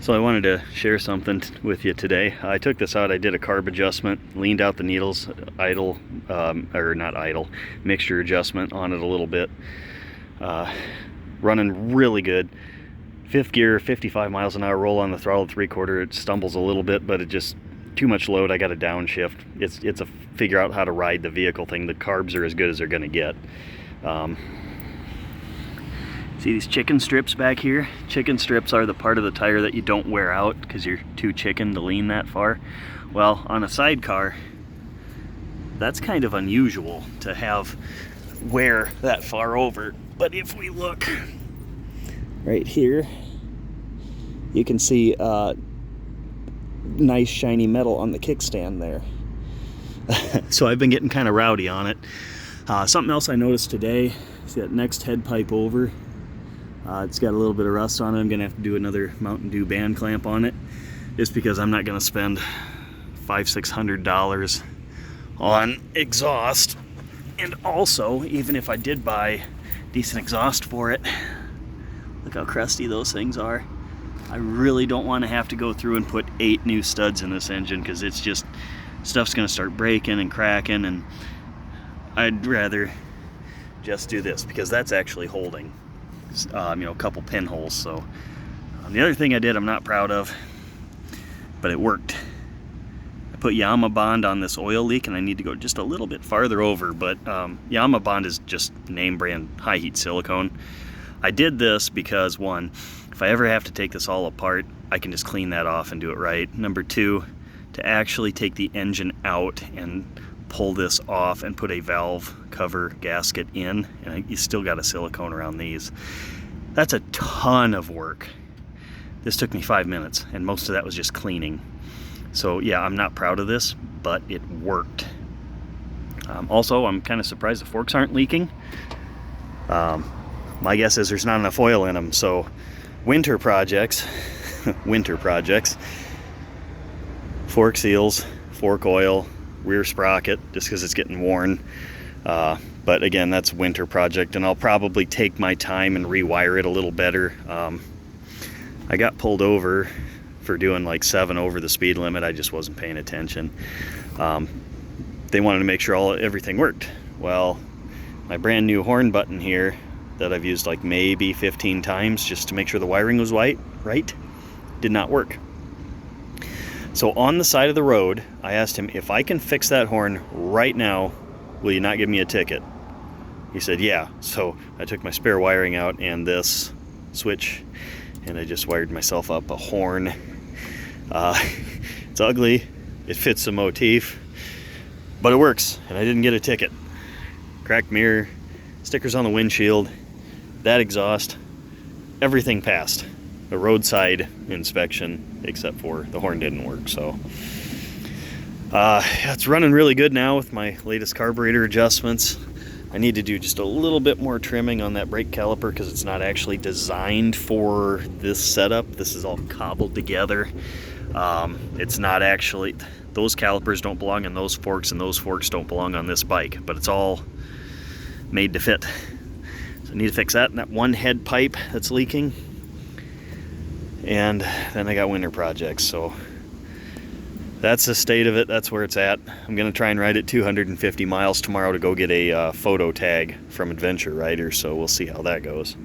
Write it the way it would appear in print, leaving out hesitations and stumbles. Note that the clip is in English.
So I wanted to share something with you today. I took this out, I did a carb adjustment, leaned out the needles, idle, or not idle, mixture adjustment on it a little bit. Running really good. Fifth gear, 55 miles an hour, roll on the throttle 3/4. It stumbles a little bit, but it just, too much load, I got to downshift. It's a figure out how to ride the vehicle thing. The carbs are as good as they're gonna get. See these chicken strips back here? Chicken strips are the part of the tire that you don't wear out because you're too chicken to lean that far. Well, on a sidecar, that's kind of unusual to have wear that far over. But if we look right here, you can see nice shiny metal on the kickstand there. So I've been getting kind of rowdy on it. Something else I noticed today, see that next head pipe over? It's got a little bit of rust on it. I'm gonna have to do another Mountain Dew band clamp on it, just because I'm not gonna spend $500–600 on exhaust. And also, even if I did buy decent exhaust for it, look how crusty those things are. I really don't want to have to go through and put 8 new studs in this engine, because it's just, stuff's gonna start breaking and cracking, and I'd rather just do this because that's actually holding a couple pinholes. So the other thing I did I'm not proud of, but it worked. I put YamaBond on this oil leak, and I need to go just a little bit farther over, but YamaBond is just name brand high heat silicone. I did this because, one, if I ever have to take this all apart, I can just clean that off and do it right. Number two, to actually take the engine out and pull this off and put a valve cover gasket in, and you still got a silicone around these. That's a ton of work. This took me 5 minutes, and most of that was just cleaning. So yeah, I'm not proud of this, but it worked. Also, I'm kind of surprised the forks aren't leaking. My guess is there's not enough oil in them. So winter projects, fork seals, fork oil, rear sprocket, just because it's getting worn. But again, that's a winter project, and I'll probably take my time and rewire it a little better. I got pulled over for doing like 7 over the speed limit. I just wasn't paying attention. They wanted to make sure everything worked. Well, my brand new horn button here that I've used like maybe 15 times just to make sure the wiring was right, did not work. So on the side of the road, I asked him, if I can fix that horn right now, will you not give me a ticket? He said, yeah. So I took my spare wiring out and this switch, and I just wired myself up a horn. It's ugly, it fits the motif, but it works, and I didn't get a ticket. Cracked mirror, stickers on the windshield, that exhaust, everything passed. A roadside inspection, except for the horn didn't work. So it's running really good now with my latest carburetor adjustments. I need to do just a little bit more trimming on that brake caliper because it's not actually designed for this setup. This is all cobbled together. It's not actually, those calipers don't belong on those forks, and those forks don't belong on this bike, but it's all made to fit. So I need to fix that, and that one head pipe that's leaking. And then I got winter projects, so that's the state of it. That's where it's at. I'm gonna try and ride it 250 miles tomorrow to go get a photo tag from Adventure Rider, so we'll see how that goes.